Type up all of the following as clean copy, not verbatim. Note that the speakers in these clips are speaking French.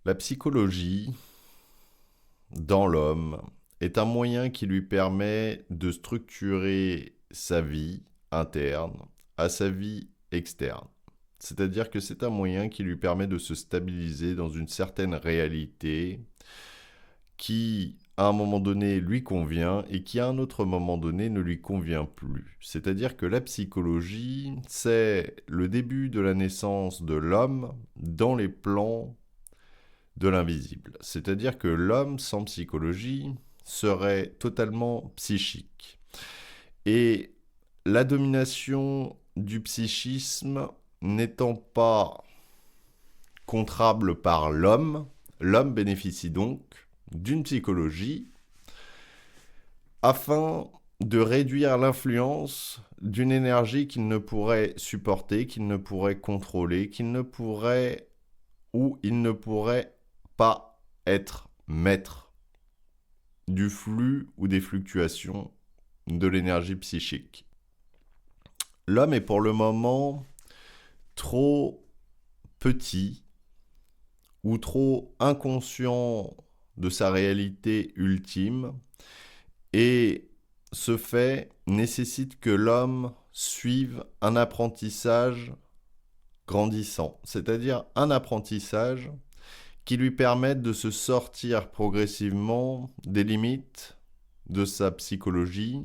La psychologie, dans l'homme, est un moyen qui lui permet de structurer sa vie interne à sa vie externe. C'est-à-dire que c'est un moyen qui lui permet de se stabiliser dans une certaine réalité qui, à un moment donné, lui convient et qui, à un autre moment donné, ne lui convient plus. C'est-à-dire que la psychologie, c'est le début de la naissance de l'homme dans les plans de l'invisible. C'est-à-dire que l'homme sans psychologie serait totalement psychique. Et la domination du psychisme n'étant pas contrable par l'homme, l'homme bénéficie donc d'une psychologie afin de réduire l'influence d'une énergie qu'il ne pourrait supporter, qu'il ne pourrait contrôler, qu'il ne pourrait ou il ne pourrait pas être maître du flux ou des fluctuations de l'énergie psychique. L'homme est pour le moment trop petit ou trop inconscient de sa réalité ultime et ce fait nécessite que l'homme suive un apprentissage grandissant, c'est-à-dire un apprentissage qui lui permette de se sortir progressivement des limites de sa psychologie,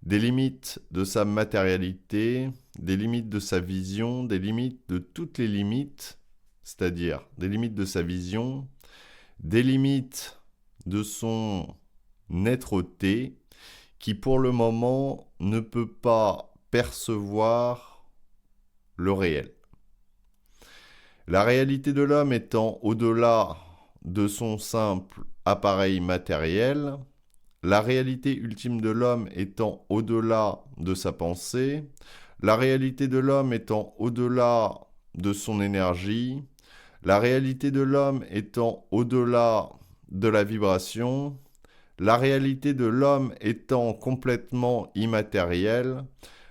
des limites de sa matérialité, des limites de sa vision, des limites de toutes les limites, c'est-à-dire des limites de sa vision, des limites de son être-té, qui pour le moment ne peut pas percevoir le réel. La réalité de l'homme étant au-delà de son simple appareil matériel, la réalité ultime de l'homme étant au-delà de sa pensée, la réalité de l'homme étant au-delà de son énergie, la réalité de l'homme étant au-delà de la vibration, la réalité de l'homme étant complètement immatérielle,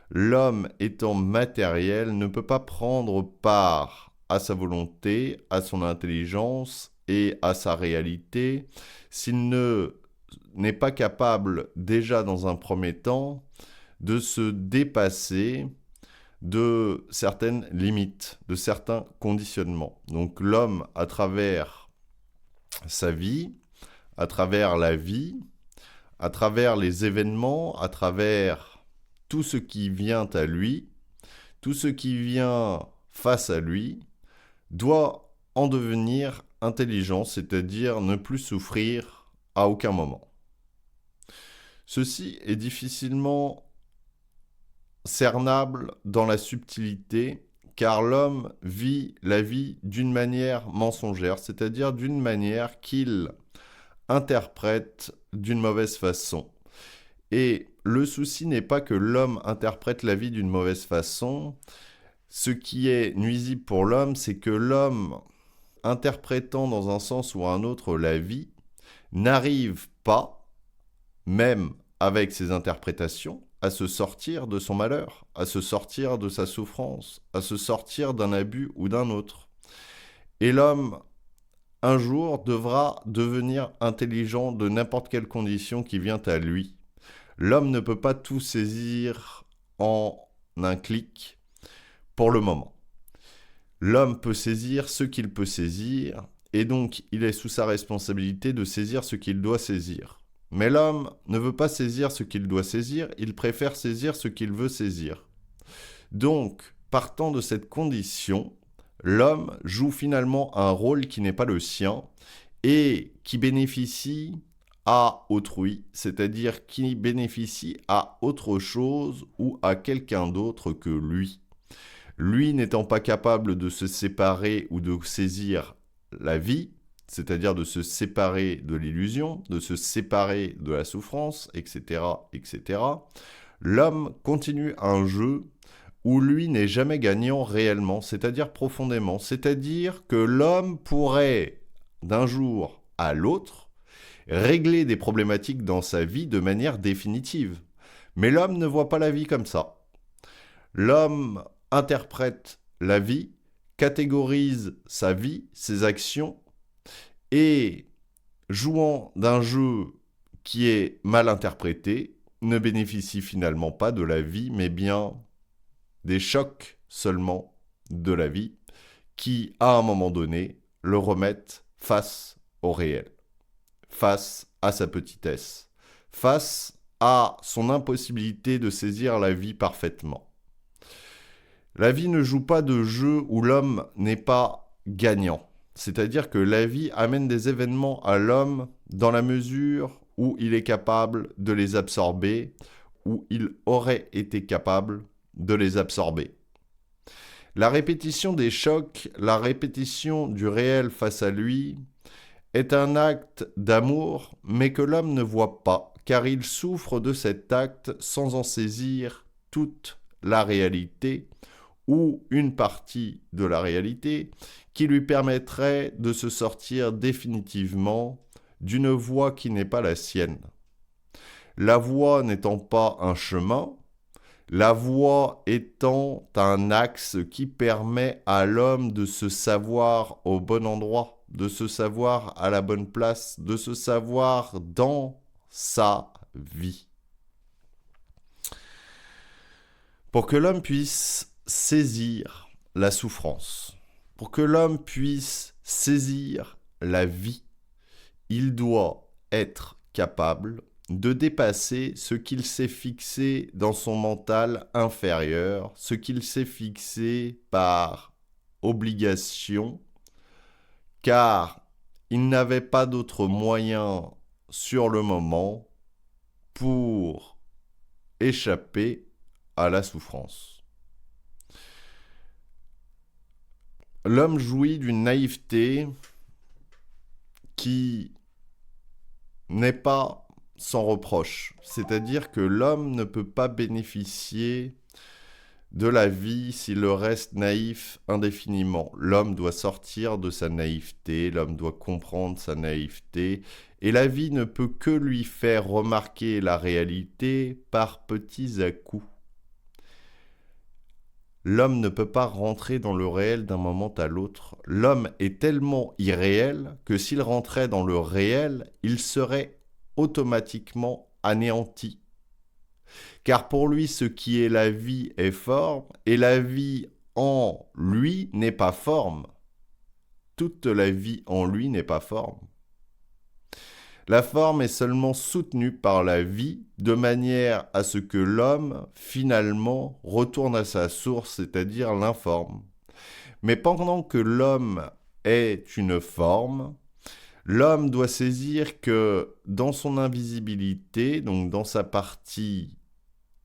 l'homme étant matériel ne peut pas prendre part à sa volonté, à son intelligence et à sa réalité s'il n'est pas capable déjà dans un premier temps de se dépasser de certaines limites, de certains conditionnements. Donc l'homme, à travers sa vie, à travers la vie, à travers les événements, à travers tout ce qui vient à lui, tout ce qui vient face à lui, doit en devenir intelligent, c'est-à-dire ne plus souffrir à aucun moment. Ceci est difficilement cernable dans la subtilité, car l'homme vit la vie d'une manière mensongère, c'est-à-dire d'une manière qu'il interprète d'une mauvaise façon. Et le souci n'est pas que l'homme interprète la vie d'une mauvaise façon. Ce qui est nuisible pour l'homme, c'est que l'homme, interprétant dans un sens ou un autre la vie, n'arrive pas, même avec ses interprétations, à se sortir de son malheur, à se sortir de sa souffrance, à se sortir d'un abus ou d'un autre. Et l'homme, un jour, devra devenir intelligent de n'importe quelle condition qui vient à lui. L'homme ne peut pas tout saisir en un clic pour le moment. L'homme peut saisir ce qu'il peut saisir, et donc il est sous sa responsabilité de saisir ce qu'il doit saisir. Mais l'homme ne veut pas saisir ce qu'il doit saisir, il préfère saisir ce qu'il veut saisir. Donc, partant de cette condition, l'homme joue finalement un rôle qui n'est pas le sien et qui bénéficie à autrui, c'est-à-dire qui bénéficie à autre chose ou à quelqu'un d'autre que lui. Lui n'étant pas capable de se séparer ou de saisir la vie, c'est-à-dire de se séparer de l'illusion, de se séparer de la souffrance, etc., etc., l'homme continue un jeu où lui n'est jamais gagnant réellement, c'est-à-dire profondément. C'est-à-dire que l'homme pourrait, d'un jour à l'autre, régler des problématiques dans sa vie de manière définitive. Mais l'homme ne voit pas la vie comme ça. L'homme interprète la vie, catégorise sa vie, ses actions, et jouant d'un jeu qui est mal interprété, ne bénéficie finalement pas de la vie, mais bien des chocs seulement de la vie, qui, à un moment donné, le remettent face au réel, face à sa petitesse, face à son impossibilité de saisir la vie parfaitement. La vie ne joue pas de jeu où l'homme n'est pas gagnant. C'est-à-dire que la vie amène des événements à l'homme dans la mesure où il est capable de les absorber, où il aurait été capable de les absorber. La répétition des chocs, la répétition du réel face à lui, est un acte d'amour, mais que l'homme ne voit pas, car il souffre de cet acte sans en saisir toute la réalité, ou une partie de la réalité, qui lui permettrait de se sortir définitivement d'une voie qui n'est pas la sienne. La voie n'étant pas un chemin, la voie étant un axe qui permet à l'homme de se savoir au bon endroit, de se savoir à la bonne place, de se savoir dans sa vie. Pour que l'homme puisse saisir la souffrance, pour que l'homme puisse saisir la vie, il doit être capable de dépasser ce qu'il s'est fixé dans son mental inférieur, ce qu'il s'est fixé par obligation, car il n'avait pas d'autre moyen sur le moment pour échapper à la souffrance. L'homme jouit d'une naïveté qui n'est pas sans reproche. C'est-à-dire que l'homme ne peut pas bénéficier de la vie s'il reste naïf indéfiniment. L'homme doit sortir de sa naïveté, l'homme doit comprendre sa naïveté, et la vie ne peut que lui faire remarquer la réalité par petits à-coups. L'homme ne peut pas rentrer dans le réel d'un moment à l'autre. L'homme est tellement irréel que s'il rentrait dans le réel, il serait automatiquement anéanti. Car pour lui, ce qui est la vie est forme, et la vie en lui n'est pas forme. Toute la vie en lui n'est pas forme. La forme est seulement soutenue par la vie, de manière à ce que l'homme, finalement, retourne à sa source, c'est-à-dire l'informe. Mais pendant que l'homme est une forme, l'homme doit saisir que dans son invisibilité, donc dans sa partie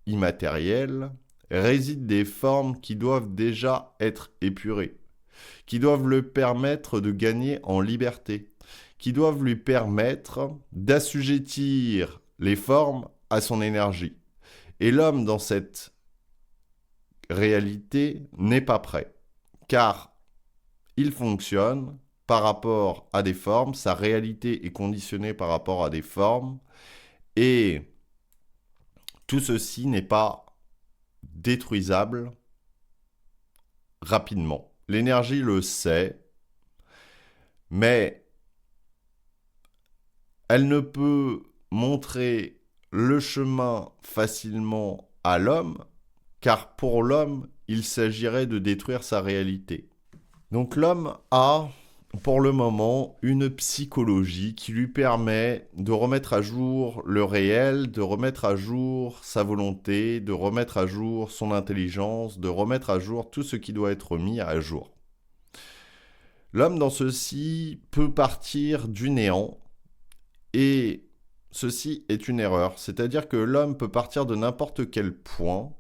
immatérielle, résident des formes qui doivent déjà être épurées, qui doivent le permettre de gagner en liberté, qui doivent lui permettre d'assujettir les formes à son énergie. Et l'homme, dans cette réalité, n'est pas prêt, car il fonctionne par rapport à des formes, sa réalité est conditionnée par rapport à des formes, et tout ceci n'est pas détruisable rapidement. L'énergie le sait, mais elle ne peut montrer le chemin facilement à l'homme, car pour l'homme, il s'agirait de détruire sa réalité. Donc l'homme a, pour le moment, une psychologie qui lui permet de remettre à jour le réel, de remettre à jour sa volonté, de remettre à jour son intelligence, de remettre à jour tout ce qui doit être mis à jour. L'homme, dans ceci, peut partir du néant, et ceci est une erreur. C'est-à-dire que l'homme peut partir de n'importe quel point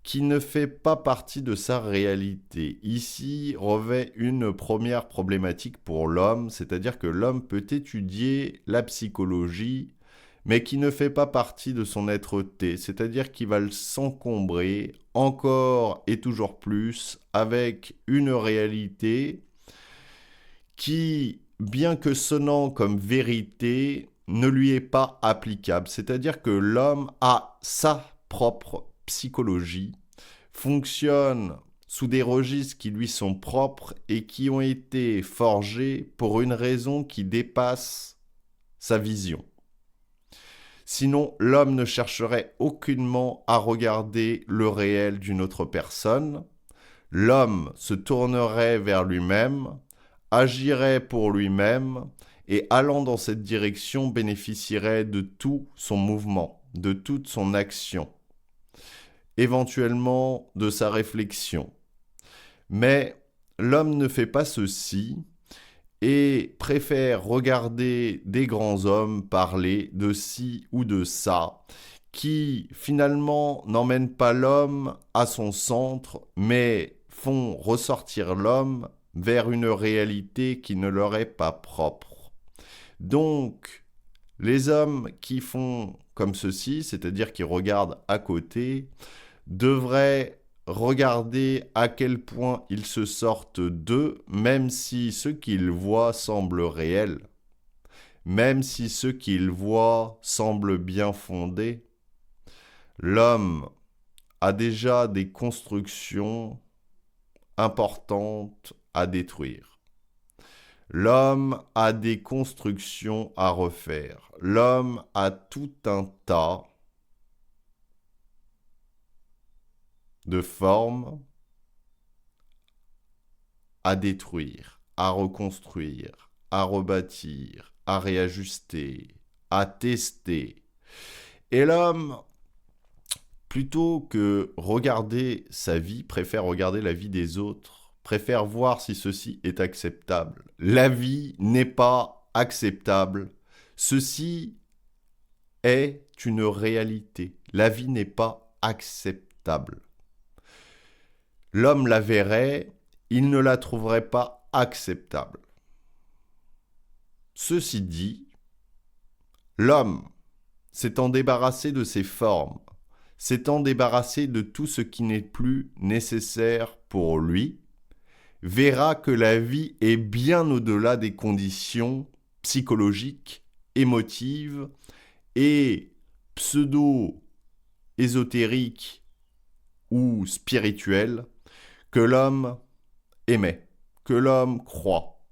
qui ne fait pas partie de sa réalité. Ici revêt une première problématique pour l'homme, c'est-à-dire que l'homme peut étudier la psychologie, mais qui ne fait pas partie de son être-té, c'est-à-dire qu'il va s'encombrer encore et toujours plus avec une réalité qui, bien que sonnant comme vérité, ne lui est pas applicable. C'est-à-dire que l'homme a sa propre psychologie, fonctionne sous des registres qui lui sont propres et qui ont été forgés pour une raison qui dépasse sa vision. Sinon, l'homme ne chercherait aucunement à regarder le réel d'une autre personne. L'homme se tournerait vers lui-même, agirait pour lui-même et allant dans cette direction bénéficierait de tout son mouvement, de toute son action, éventuellement de sa réflexion. Mais l'homme ne fait pas ceci et préfère regarder des grands hommes parler de ci ou de ça, qui finalement n'emmènent pas l'homme à son centre, mais font ressortir l'homme vers une réalité qui ne leur est pas propre. Donc, les hommes qui font comme ceci, c'est-à-dire qui regardent à côté, devraient regarder à quel point ils se sortent d'eux, même si ce qu'ils voient semble réel, même si ce qu'ils voient semble bien fondé. L'homme a déjà des constructions importantes à détruire. L'homme a des constructions à refaire. L'homme a tout un tas de formes à détruire, à reconstruire, à rebâtir, à réajuster, à tester. Et l'homme, plutôt que regarder sa vie, préfère regarder la vie des autres, préfère voir si ceci est acceptable. La vie n'est pas acceptable. Ceci est une réalité. La vie n'est pas acceptable. L'homme la verrait, il ne la trouverait pas acceptable. Ceci dit, l'homme, s'étant débarrassé de ses formes, s'étant débarrassé de tout ce qui n'est plus nécessaire pour lui, verra que la vie est bien au-delà des conditions psychologiques, émotives et pseudo-ésotériques ou spirituelles que l'homme émet, que l'homme croit,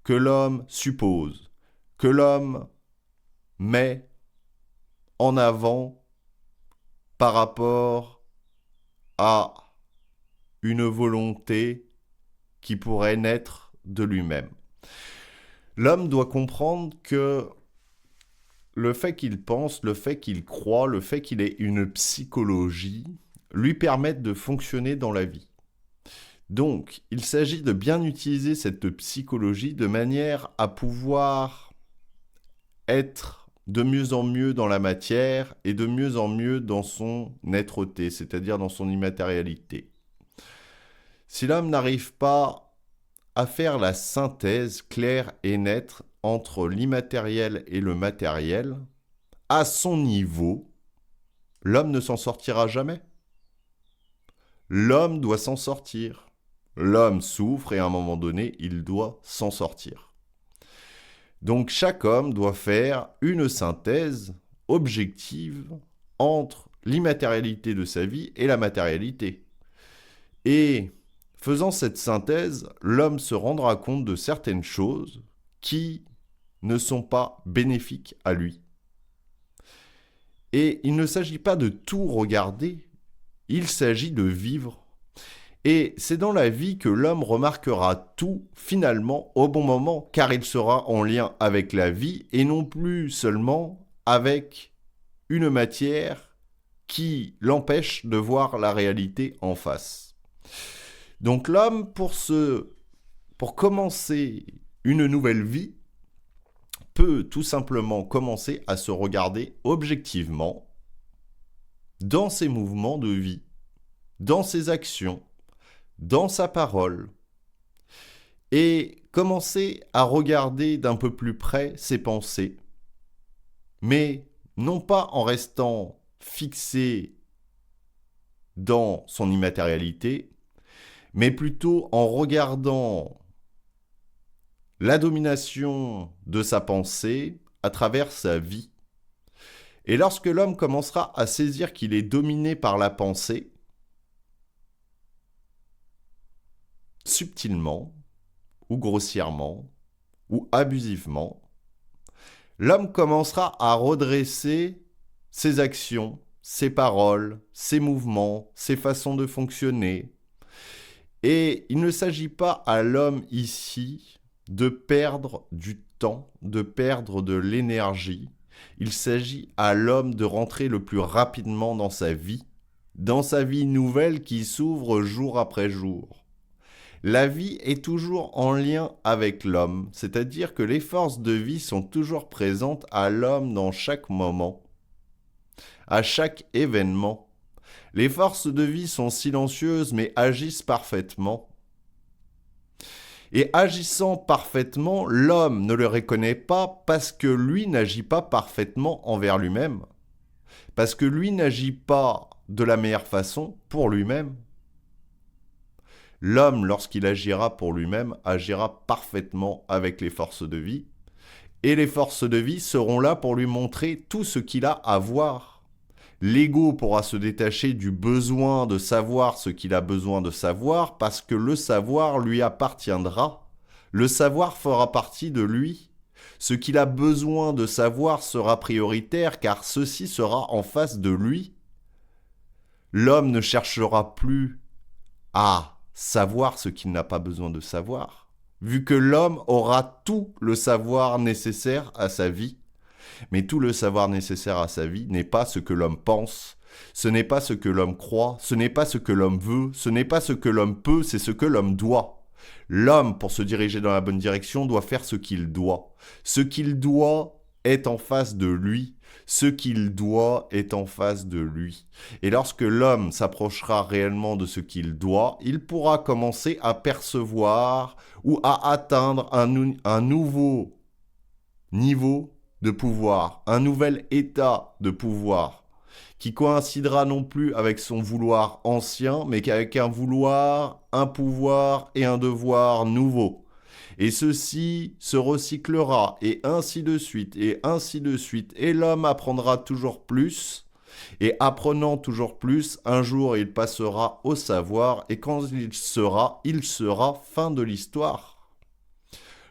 que l'homme suppose, que l'homme met en avant par rapport à une volonté qui pourrait naître de lui-même. L'homme doit comprendre que le fait qu'il pense, le fait qu'il croit, le fait qu'il ait une psychologie, lui permettent de fonctionner dans la vie. Donc, il s'agit de bien utiliser cette psychologie de manière à pouvoir être de mieux en mieux dans la matière et de mieux en mieux dans son êtreté, c'est-à-dire dans son immatérialité. Si l'homme n'arrive pas à faire la synthèse claire et nette entre l'immatériel et le matériel, à son niveau, l'homme ne s'en sortira jamais. L'homme doit s'en sortir. L'homme souffre et à un moment donné, il doit s'en sortir. Donc chaque homme doit faire une synthèse objective entre l'immatérialité de sa vie et la matérialité. Et faisant cette synthèse, l'homme se rendra compte de certaines choses qui ne sont pas bénéfiques à lui. Et il ne s'agit pas de tout regarder, il s'agit de vivre. Et c'est dans la vie que l'homme remarquera tout, finalement, au bon moment, car il sera en lien avec la vie et non plus seulement avec une matière qui l'empêche de voir la réalité en face. Donc l'homme, pour commencer une nouvelle vie, peut tout simplement commencer à se regarder objectivement dans ses mouvements de vie, dans ses actions, dans sa parole, et commencer à regarder d'un peu plus près ses pensées, mais non pas en restant fixé dans son immatérialité, mais plutôt en regardant la domination de sa pensée à travers sa vie. Et lorsque l'homme commencera à saisir qu'il est dominé par la pensée, subtilement, ou grossièrement, ou abusivement, l'homme commencera à redresser ses actions, ses paroles, ses mouvements, ses façons de fonctionner. Et il ne s'agit pas à l'homme ici de perdre du temps, de perdre de l'énergie. Il s'agit à l'homme de rentrer le plus rapidement dans sa vie nouvelle qui s'ouvre jour après jour. La vie est toujours en lien avec l'homme, c'est-à-dire que les forces de vie sont toujours présentes à l'homme dans chaque moment, à chaque événement. Les forces de vie sont silencieuses mais agissent parfaitement. Et agissant parfaitement, l'homme ne le reconnaît pas parce que lui n'agit pas parfaitement envers lui-même, parce que lui n'agit pas de la meilleure façon pour lui-même. L'homme, lorsqu'il agira pour lui-même, agira parfaitement avec les forces de vie, et les forces de vie seront là pour lui montrer tout ce qu'il a à voir. L'ego pourra se détacher du besoin de savoir ce qu'il a besoin de savoir parce que le savoir lui appartiendra. Le savoir fera partie de lui. Ce qu'il a besoin de savoir sera prioritaire car ceci sera en face de lui. L'homme ne cherchera plus à savoir ce qu'il n'a pas besoin de savoir, vu que l'homme aura tout le savoir nécessaire à sa vie. Mais tout le savoir nécessaire à sa vie n'est pas ce que l'homme pense, ce n'est pas ce que l'homme croit, ce n'est pas ce que l'homme veut, ce n'est pas ce que l'homme peut, c'est ce que l'homme doit. L'homme, pour se diriger dans la bonne direction, doit faire ce qu'il doit. Ce qu'il doit est en face de lui. Ce qu'il doit est en face de lui. Et lorsque l'homme s'approchera réellement de ce qu'il doit, il pourra commencer à percevoir ou à atteindre un nouveau niveau de pouvoir, un nouvel état de pouvoir, qui coïncidera non plus avec son vouloir ancien, mais qu'avec un vouloir, un pouvoir et un devoir nouveau. Et ceci se recyclera, et ainsi de suite, et ainsi de suite. Et l'homme apprendra toujours plus, et apprenant toujours plus, un jour il passera au savoir, et quand il sera fin de l'histoire.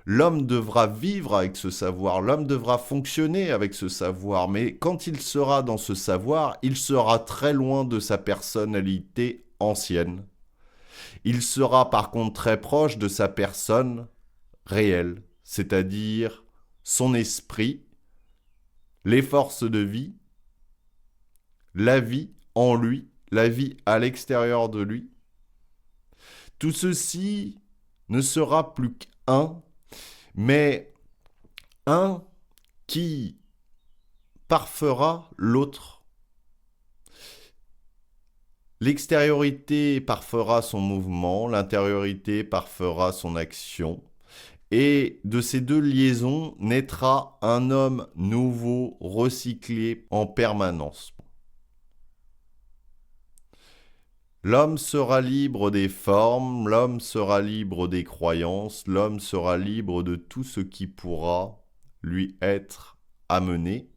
L'homme devra vivre avec ce savoir, l'homme devra fonctionner avec ce savoir, mais quand il sera dans ce savoir, il sera très loin de sa personnalité ancienne. Il sera par contre très proche de sa personne réelle, c'est-à-dire son esprit, les forces de vie, la vie en lui, la vie à l'extérieur de lui. Tout ceci ne sera plus qu'un, mais un qui parfera l'autre. L'extériorité parfera son mouvement, l'intériorité parfera son action, et de ces deux liaisons naîtra un homme nouveau, recyclé en permanence. L'homme sera libre des formes, l'homme sera libre des croyances, l'homme sera libre de tout ce qui pourra lui être amené.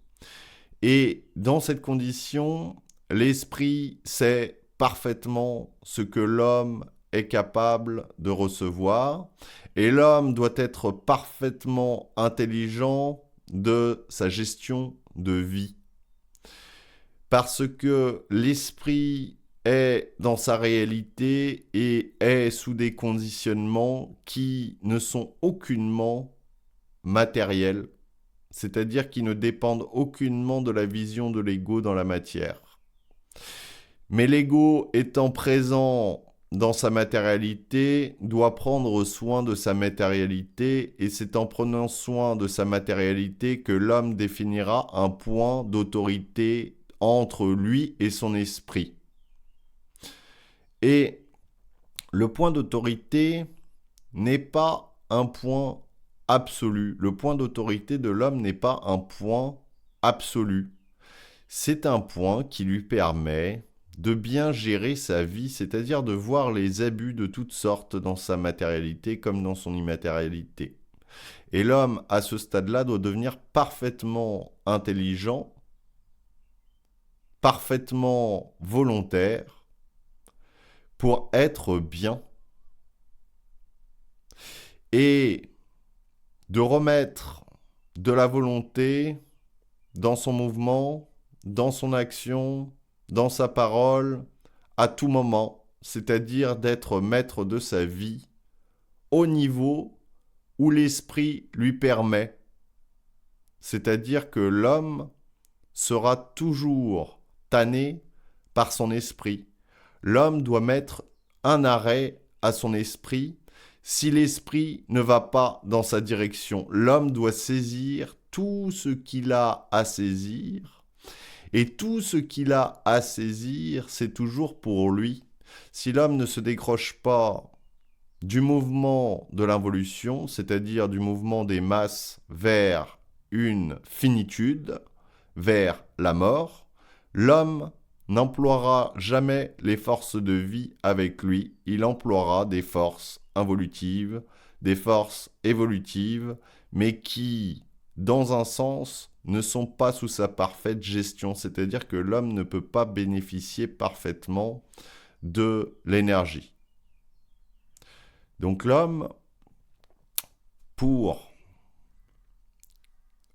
Et dans cette condition, l'esprit sait parfaitement ce que l'homme est capable de recevoir, et l'homme doit être parfaitement intelligent de sa gestion de vie. Parce que l'esprit est dans sa réalité et est sous des conditionnements qui ne sont aucunement matériels, c'est-à-dire qui ne dépendent aucunement de la vision de l'ego dans la matière. Mais l'ego étant présent dans sa matérialité, doit prendre soin de sa matérialité, et c'est en prenant soin de sa matérialité que l'homme définira un point d'autorité entre lui et son esprit. Et le point d'autorité n'est pas un point absolu. Le point d'autorité de l'homme n'est pas un point absolu. C'est un point qui lui permet de bien gérer sa vie, c'est-à-dire de voir les abus de toutes sortes dans sa matérialité comme dans son immatérialité. Et l'homme, à ce stade-là, doit devenir parfaitement intelligent, parfaitement volontaire, pour être bien. et de remettre de la volonté dans son mouvement, dans son action, dans sa parole, à tout moment, c'est-à-dire d'être maître de sa vie au niveau où l'esprit lui permet. C'est-à-dire que l'homme sera toujours tanné par son esprit. L'homme doit mettre un arrêt à son esprit. Si l'esprit ne va pas dans sa direction, l'homme doit saisir tout ce qu'il a à saisir. Et tout ce qu'il a à saisir, c'est toujours pour lui. Si l'homme ne se décroche pas du mouvement de l'involution, c'est-à-dire du mouvement des masses vers une finitude, vers la mort, l'homme n'emploiera jamais les forces de vie avec lui, il emploiera des forces involutives, des forces évolutives, mais qui, dans un sens, ne sont pas sous sa parfaite gestion, c'est-à-dire que l'homme ne peut pas bénéficier parfaitement de l'énergie. Donc l'homme, pour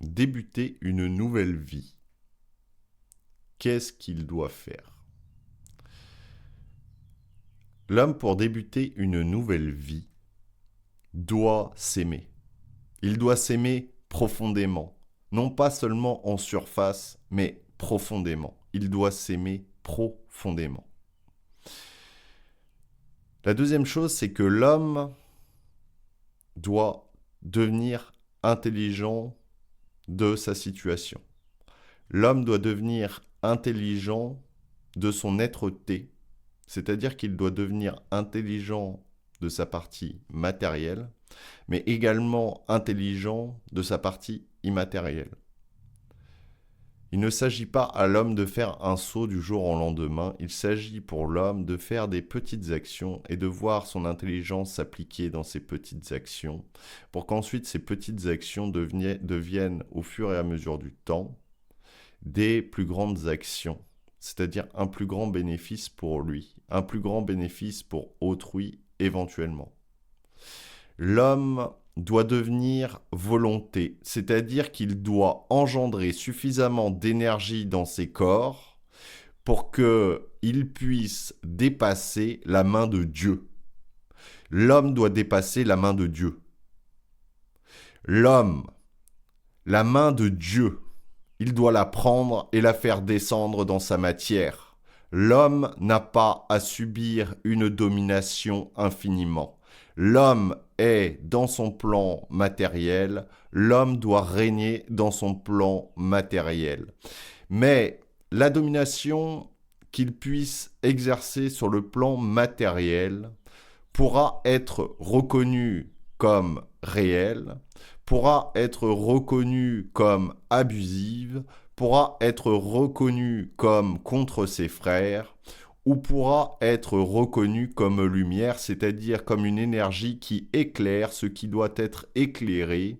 débuter une nouvelle vie, qu'est-ce qu'il doit faire? L'homme, pour débuter une nouvelle vie, doit s'aimer. Il doit s'aimer profondément. Non pas seulement en surface, mais profondément. Il doit s'aimer profondément. La deuxième chose, c'est que l'homme doit devenir intelligent de sa situation. L'homme doit devenir intelligent de son être-té, c'est-à-dire qu'il doit devenir intelligent de sa partie matérielle, mais également intelligent de sa partie immatérielle. Il ne s'agit pas à l'homme de faire un saut du jour au lendemain, il s'agit pour l'homme de faire des petites actions et de voir son intelligence s'appliquer dans ces petites actions, pour qu'ensuite ces petites actions deviennent au fur et à mesure du temps des plus grandes actions, c'est-à-dire un plus grand bénéfice pour lui, un plus grand bénéfice pour autrui éventuellement. L'homme doit devenir volonté, c'est-à-dire qu'il doit engendrer suffisamment d'énergie dans ses corps pour qu'il puisse dépasser la main de Dieu. L'homme doit dépasser la main de Dieu. L'homme, la main de Dieu, il doit la prendre et la faire descendre dans sa matière. L'homme n'a pas à subir une domination infiniment. L'homme est dans son plan matériel, l'homme doit régner dans son plan matériel. Mais la domination qu'il puisse exercer sur le plan matériel pourra être reconnue comme réelle, pourra être reconnue comme abusive, pourra être reconnue comme contre ses frères, ou pourra être reconnue comme lumière, c'est-à-dire comme une énergie qui éclaire ce qui doit être éclairé.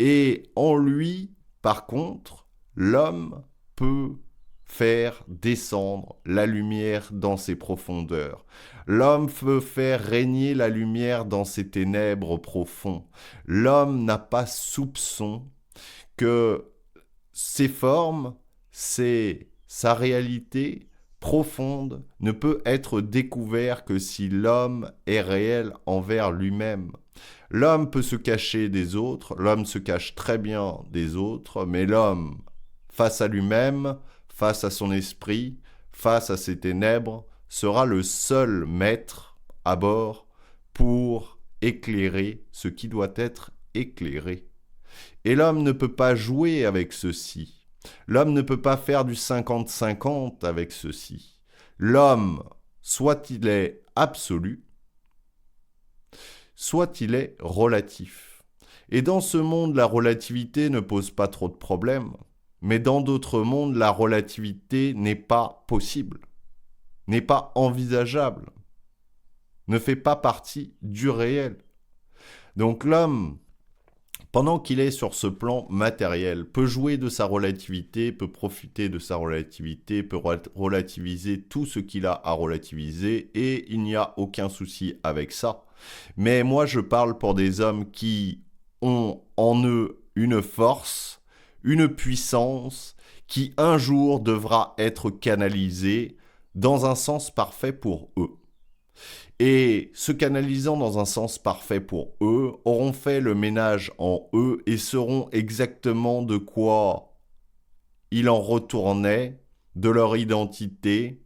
Et en lui, par contre, l'homme peut faire descendre la lumière dans ses profondeurs. L'homme peut faire régner la lumière dans ses ténèbres profonds. L'homme n'a pas soupçon que ses formes, sa réalité profonde ne peut être découvert que si l'homme est réel envers lui-même. L'homme peut se cacher des autres, l'homme se cache très bien des autres, mais l'homme, face à lui-même, face à son esprit, face à ses ténèbres, sera le seul maître à bord pour éclairer ce qui doit être éclairé. Et l'homme ne peut pas jouer avec ceci. L'homme ne peut pas faire du 50-50 avec ceci. L'homme, soit il est absolu, soit il est relatif. Et dans ce monde, la relativité ne pose pas trop de problèmes. Mais dans d'autres mondes, la relativité n'est pas possible, n'est pas envisageable, ne fait pas partie du réel. Donc l'homme, pendant qu'il est sur ce plan matériel, peut jouer de sa relativité, peut profiter de sa relativité, peut relativiser tout ce qu'il a à relativiser, et il n'y a aucun souci avec ça. Mais moi, je parle pour des hommes qui ont en eux une force, une puissance, qui un jour devra être canalisée dans un sens parfait pour eux. Et se canalisant dans un sens parfait pour eux, auront fait le ménage en eux et sauront exactement de quoi il en retournait de leur identité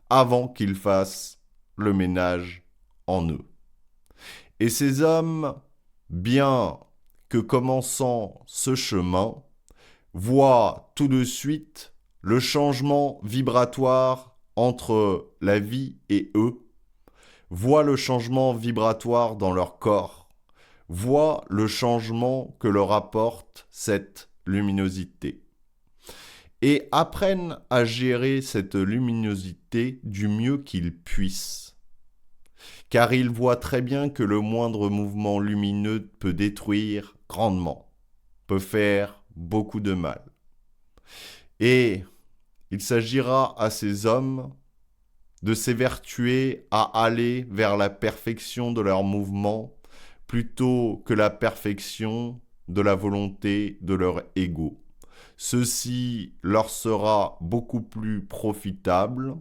avant qu'ils fassent le ménage en eux. Et ces hommes, bien que commençant ce chemin, voient tout de suite le changement vibratoire entre la vie et eux, voient le changement vibratoire dans leur corps, voient le changement que leur apporte cette luminosité, et apprennent à gérer cette luminosité du mieux qu'ils puissent. Car ils voient très bien que le moindre mouvement lumineux peut détruire grandement, peut faire beaucoup de mal. Et il s'agira à ces hommes de s'évertuer à aller vers la perfection de leur mouvement plutôt que la perfection de la volonté de leur ego. Ceci leur sera beaucoup plus profitable,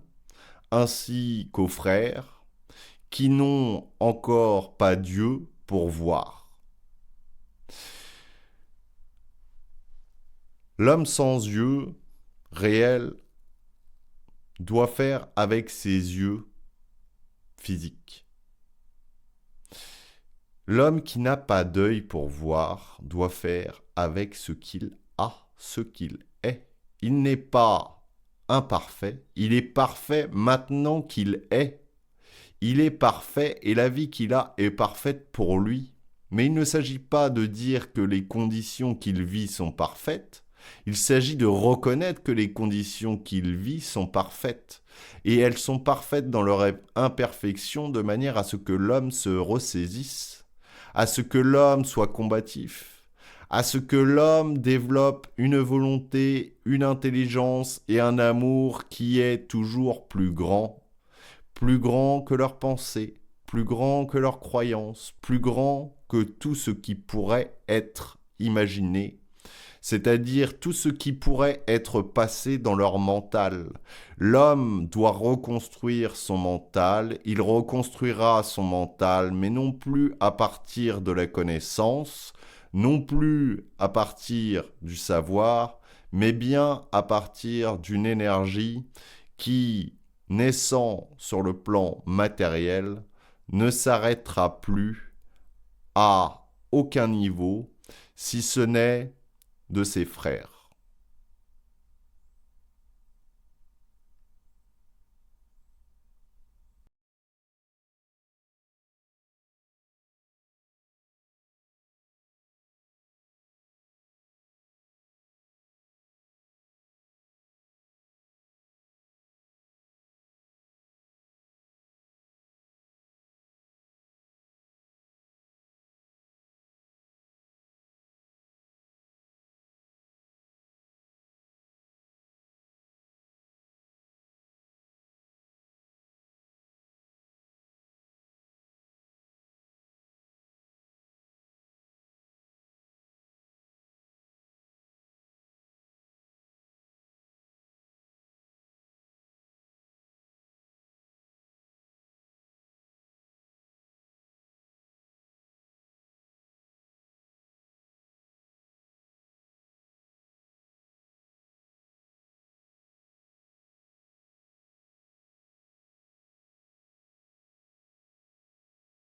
ainsi qu'aux frères qui n'ont encore pas Dieu pour voir. L'homme sans yeux réel doit faire avec ses yeux physiques. L'homme qui n'a pas d'œil pour voir doit faire avec ce qu'il a, ce qu'il est. Il n'est pas imparfait, il est parfait maintenant qu'il est. Il est parfait et la vie qu'il a est parfaite pour lui. Mais il ne s'agit pas de dire que les conditions qu'il vit sont parfaites. Il s'agit de reconnaître que les conditions qu'il vit sont parfaites. Et elles sont parfaites dans leur imperfection de manière à ce que l'homme se ressaisisse, à ce que l'homme soit combatif, à ce que l'homme développe une volonté, une intelligence et un amour qui est toujours plus grand que leurs pensées, plus grand que leurs croyances, plus grand que tout ce qui pourrait être imaginé, c'est-à-dire tout ce qui pourrait être passé dans leur mental. L'homme doit reconstruire son mental, il reconstruira son mental, mais non plus à partir de la connaissance, non plus à partir du savoir, mais bien à partir d'une énergie qui, naissant sur le plan matériel, ne s'arrêtera plus à aucun niveau, si ce n'est de ses frères.